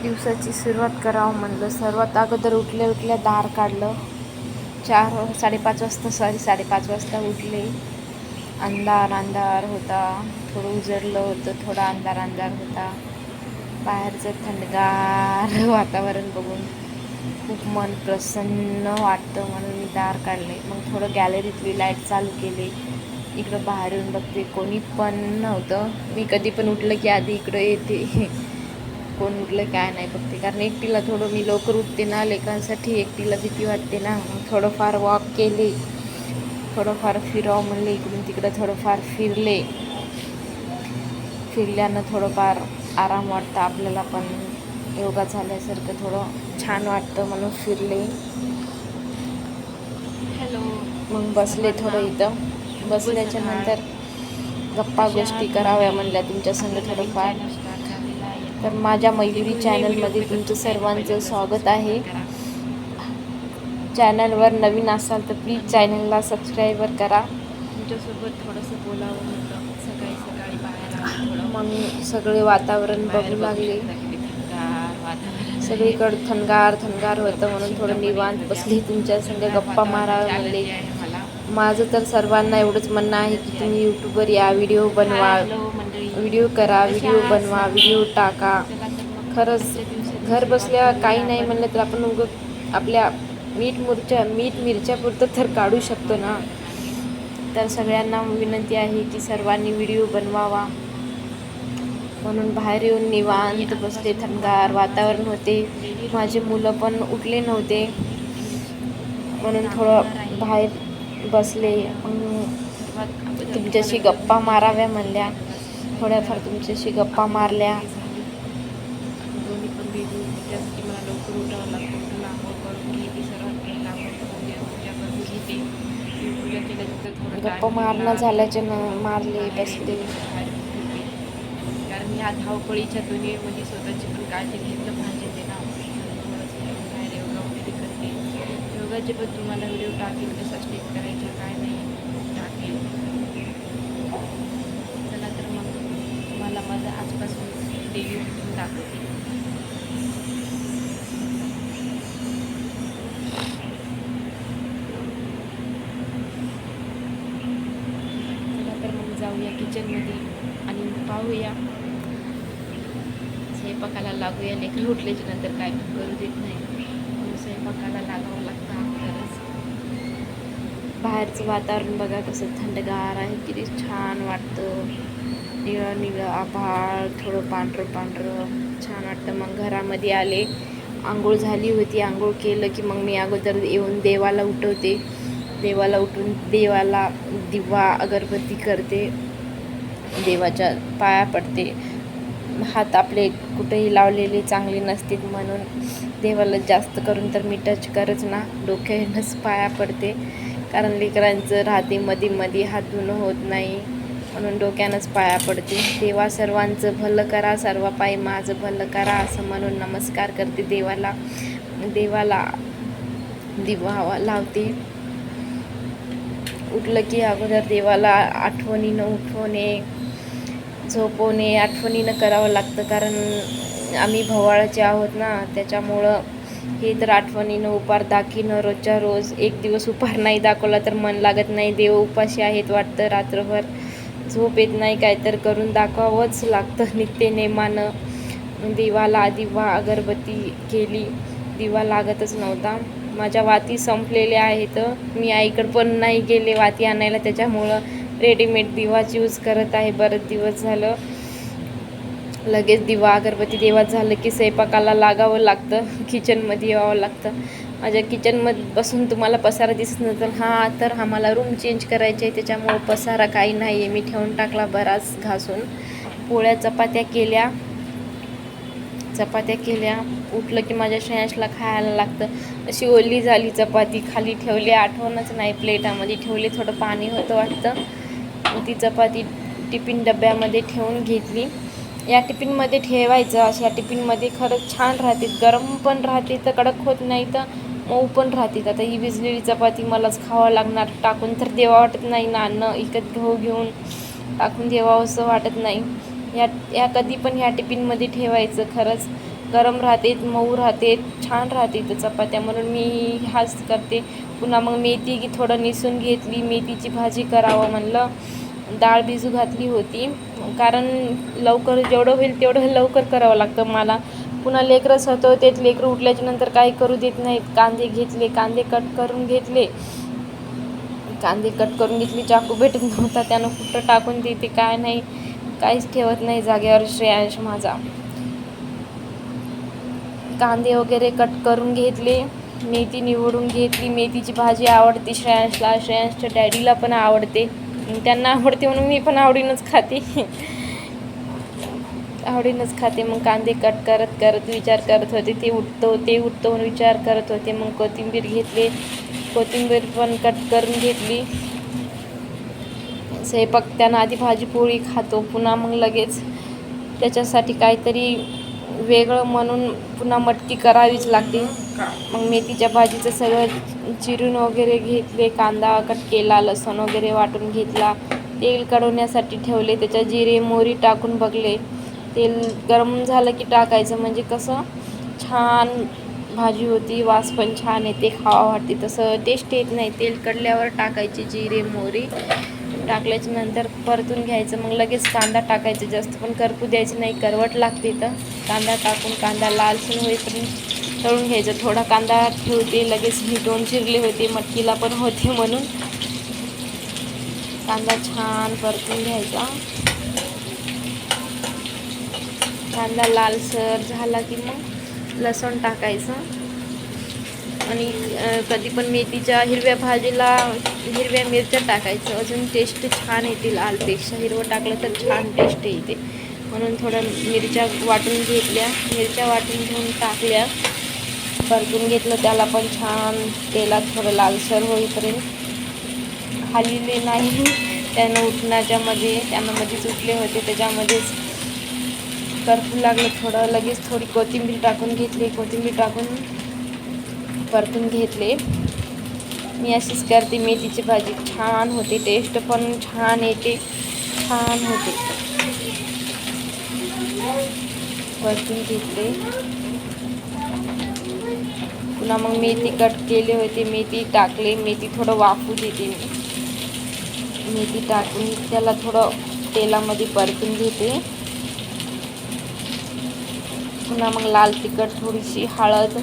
दिवसाची सुरुवात करावं म्हणलं. सर्वात अगोदर उठल्या उठल्या दार काढलं. 5:30 वाजता उठले. अंधार होता, थोडं उजळलं होतं, थोडा अंधार होता. बाहेरचं थंडगार वातावरण बघून खूप मन प्रसन्न वाटतं म्हणून मी दार काढले. मग थोडं गॅलरीतली लाईट चालू केली. इकडं बाहेर येऊन बघते, कोणी पण नव्हतं. मी कधी पण उठलं की आधी इकडं येते, कोण उठलं काय नाही बघते. कारण एकटीला थोडं मी लवकर उठते ना, लेकरांसाठी एकटीला भीती वाटते ना. मग थोडंफार वॉक केले, थोडंफार फिरावं म्हणले, इकडून तिकडं थोडंफार फिरल्यानं थोडंफार आराम वाटतं आपल्याला पण. योगा झाल्यासारखं थोडं छान वाटतं म्हणून फिरले. मग बसले थोडं इथं. बसल्याच्या नंतर गप्पा गोष्टी कराव्या म्हणल्या तुमच्या संग थोडंफार. तर माझ्या मयुरी चॅनलमध्ये तुमचं सर्वांचं स्वागत आहे. चॅनलवर नवीन असाल तर प्लीज चॅनलला सबस्क्राईबर करा. तुमच्यासोबत थोडंसं बोलावं म्हणलं. सकाळी बाहेर थोडं मग सगळे वातावरण बघू लागले. सगळीकडे थंडगार होतं म्हणून थोडं निवांत बसली. तुमच्या संग गप्पा मारावे म्हणले. माझं तर सर्वांना एवढंच म्हणणं आहे की तुम्ही यूट्यूबवर या, व्हिडिओ बनवा, व्हिडिओ करा, व्हिडिओ बनवा, व्हिडिओ टाका. खरंच घर बसल्या काही नाही म्हणलं तर आपण आपल्या मीठ मिरच्यापुरतं तर काढू शकतो ना. तर सगळ्यांना विनंती आहे की सर्वांनी व्हिडिओ बनवावा. म्हणून बाहेर येऊन निवांत बसले. थंडगार वातावरण होते. माझे मुलं पण उठले नव्हते म्हणून थोडं बाहेर बसले. तुमच्याशी गप्पा माराव्या म्हणल्या. थोड्याफार तुमच्याशी गप्पा मारल्या. दोन्ही पण भेटून त्यासाठी मला लवकर उठावं लागतं. आंघोळ करून घेते. सर्वात पहिला आंघोळ करून पूजा करून घेते. पूजा केल्यानंतर थोडं गप्पा मारणं झाल्याच्या मारले, बसले. कारण ह्या धावपळीच्या दुनियेमध्ये स्वतःची पण काळजी घेतलं पाहिजे ते ना. बाहेर योगा वगैरे करते. योगाचे पण तुम्हाला व्हिडिओ टाकेल, कसा स्टेप करायचा काय नाही टाकेल. चला तर मग तुम्हाला माझं आजपासून डेली रुटीन दाखवते. चला तर मग जाऊया किचनमध्ये आणि पाहूया, स्वयंपाकाला लागूया. लेकरं उठल्याच्या नंतर काय करू देत नाही म्हणून स्वयंपाकाला लागावं लागतं अगोदरच. बाहेरचं वातावरण बघा कसं थंडगार आहे, किती छान वाटतं. निळं आभाळ, थोडं पांढरं छान वाटतं. मग घरामध्ये आले. आंघोळ झाली होती. आंघोळ केलं की मग मी अगोदर येऊन देवाला उठवते. देवाला उठून देवाला दिवा अगरबत्ती करते, देवाच्या पाया पडते. हात आपले कुठेही लावलेले चांगले नसतील म्हणून देवाला जास्त करून तर मी टच करच ना, डोक्यानंच पाया पडते. कारण लेकरांचं राहते मध्ये हात धुणं होत नाही म्हणून डोक्यानंच पाया पडते. देवा सर्वांचं भलं करा, सर्व पायी माझं भलं करा असं म्हणून नमस्कार करते देवाला. देवाला दिवा लावते. उठलं की अगोदर देवाला आठवणीनं उठवणे, झोपवणे आठवणीनं करावं लागतं. कारण आम्ही भवाळाचे आहोत ना, त्याच्यामुळं हे तर आठवणीनं उपार दाखीनं रोजच्या रोज. एक दिवस उपार नाही दाखवला तर मन लागत नाही. देव उपाशी आहेत वाटतं. रात्रभर झोप येत नाही. काय तर करून दाखवावंच लागतं नित्यनेमानं. देवाला दिवा अगरबत्ती केली. दिवा लागतच नव्हता. माझ्या वाती संपलेल्या आहेत. मी आईकडं पण नाही गेले वाती आणायला, त्याच्यामुळं रेडीमेड दिवाच यूज करत आहे. बरेच दिवस झालं. लगेच दिवा अगरबत्ती देवात झालं की स्वयंपाकाला लागावं लागतं, किचनमध्ये यावं लागतं. माझ्या किचनमध्ये बसून तुम्हाला पसारा दिसत नसेल. तर आम्हाला रूम चेंज करायची आहे, त्याच्यामुळं पसारा काही नाही आहे. मी ठेवून टाकला बराच घासून. पोळ्या चपात्या केल्या. उठलं की माझ्या श्रेयांशला खायला लागतं. अशी ओली झाली चपाती, खाली ठेवली, आठवणच नाही. प्लेटामध्ये ठेवली, थोडं पाणी होतं वाटतं. ती चपाती टिफिन डब्यामध्ये ठेवून घेतली. या टिफिनमध्ये ठेवायचं. अशा टिफिनमध्ये खरंच छान राहते, गरम पण राहते, तर कडक होत नाही, तर मऊ पण राहते. आता ही भिजलेली चपाती मलाच खावं लागणार. टाकून तर देवा वाटत नाही ना, अन्न इकत घेऊन टाकून देवावं असं वाटत नाही. या कधी पण ह्या टिफिनमध्ये ठेवायचं. खरंच गरम राहते, मऊ राहते, छान राहते तर चपात्या, म्हणून मी हाच करते. पुन्हा मग मेथी थोडं निसून घेतली, मेथीची भाजी करावं म्हणलं. डाळ भिजू घातली होती, कारण लवकर जेवढं होईल तेवढं लवकर करावं लागतं मला. पुन्हा लेकरंच होतं, ते लेकरं उठल्याच्या नंतर काही करू देत नाहीत. कांदे घेतले, कांदे कट करून घेतले, चाकू भेटत नव्हता, त्यानं कुठं टाकून देते काय नाही, काहीच ठेवत नाही जागेवर श्रेयांश माझा. कांदे वगैरे कट करून घेतले, मेथी निवडून घेतली. मेथीची भाजी आवडते श्रेयांशला, श्रेयांशच्या डॅडीला पण आवडते, त्यांना आवडते म्हणून मी पण आवडीनंच खाते. मग कांदे कट करत विचार करत होते, ते उठतो म्हणून विचार करत होते. मग कोथिंबीर घेतली, कोथिंबीर पण कट करून घेतली. स्वयंपाक त्यानं आधी भाजी पोळी खातो, पुन्हा मग लगेच त्याच्यासाठी काहीतरी वेगळं म्हणून पुन्हा मटकी करावीच लागते. मग मेथीच्या भाजीचं सगळं चिरून वगैरे घेतले, कांदा कट केला, लसूण वगैरे वाटून घेतला, तेल कढवण्यासाठी ठेवले, त्याच्यात जिरे मोहरी टाकून बघले. तेल गरम झालं की टाकायचं, म्हणजे कसं छान भाजी होती, वास पण छान येते, खावा वाटते. तसं टेस्ट येत नाही. तेल कढल्यावर टाकायचे जिरे मोहरी, टाकल्याच्या नंतर परतून घ्यायचं. मग लगेच कांदा टाकायचं, जास्त पण करपू द्यायचं नाही, करवट लागते. तर कांदा टाकून कांदा लालसर होईपर्यंत तळून घ्यायचं. थोडा कांदा ठेवते, लगेच मी 2 चिरले होते, मटकीला पण होते म्हणून. कांदा छान परतून घ्यायचा. कांदा लालसर झाला की मग लसूण टाकायचं. आणि कधी पण मेथीच्या हिरव्या भाजीला हिरव्या मिरच्या टाकायचं, अजून टेस्ट छान येते. लालपेक्षा हिरवं टाकलं तर छान टेस्ट येते, म्हणून थोड्या मिरच्या वाटून घेतल्या, वाटून घेऊन टाकल्या, परतून घेतलं. त्याला पण छान तेलात थोडं लालसर होईपर्यंत खाल्लेले नाही, त्यानं त्यानं मध्येच उठले होते, त्याच्यामध्येच करपू लागलं थोडं. लगेच थोडी कोथिंबीर टाकून घेतली, टाकून परतून घेतले. मी अशीच करते मेथीची भाजी, छान होते, टेस्ट पण छान येते, छान होते. परतून घेतले, पुन्हा मग मेथी कट केले होते, मेथी टाकले. मेथी थोडं वाफू देते मी, मेथी टाकून त्याला थोडं तेलामध्ये परतून घेते. पुन्हा मग लाल तिखट, थोडीशी हळद,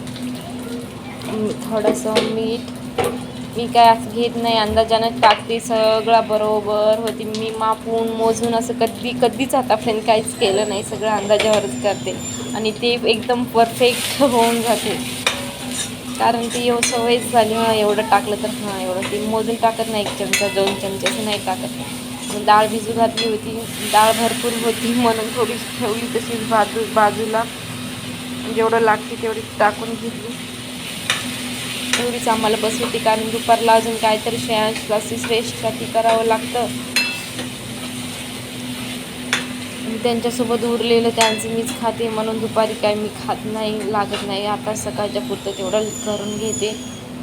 थोडंसं मीठ. मी काय असं घेत नाही, अंदाजानं टाकते, सगळं बरोबर होते. मी मापून मोजून असं कधीच आतापर्यंत काहीच केलं नाही, सगळं अंदाजावरच करते आणि ते एकदम परफेक्ट होऊन जाते. कारण ती सवयच झाली, एवढं टाकलं तर एवढं, ते मोजून टाकत नाही, 1 चमचा 2 चमचे असं नाही टाकत. डाळ भिजू घातली होती, डाळ भरपूर होती म्हणून थोडीशी ठेवली तशीच बाजूला, जेवढं लागते तेवढी टाकून घेतली. एवढीच आम्हाला बस होती, कारण दुपारला अजून काहीतरी क्लासेस रेस्टसाठी करावं लागतं. त्यांच्यासोबत उरलेलं त्यांचं मीच खाते, म्हणून दुपारी काय मी खात नाही, लागत नाही. आता सकाळच्या पुरतं तेवढं करून घेते.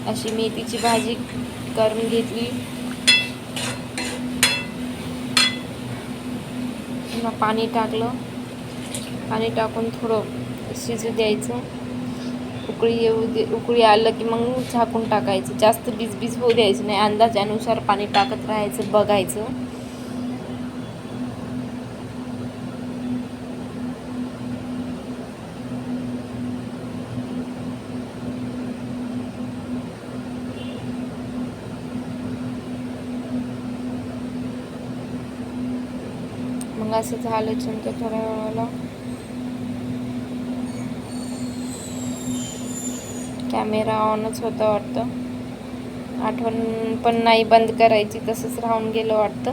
अशी मेथीची भाजी करून घेतली. पुन्हा पाणी टाकलं, पाणी टाकून थोडं शिजू द्यायचं. उकळी आलं की मग झाकून टाकायचं, जास्त बीज होऊ द्यायचं नाही, अंदाजानुसार पाणी टाकत राहायचं, बघायचं. मग असं झालं नंतर थोड्या वेळाला कॅमेरा ऑनच होता वाटतं, आठवण पण नाही बंद करायची, तसंच राहून गेलं वाटतं.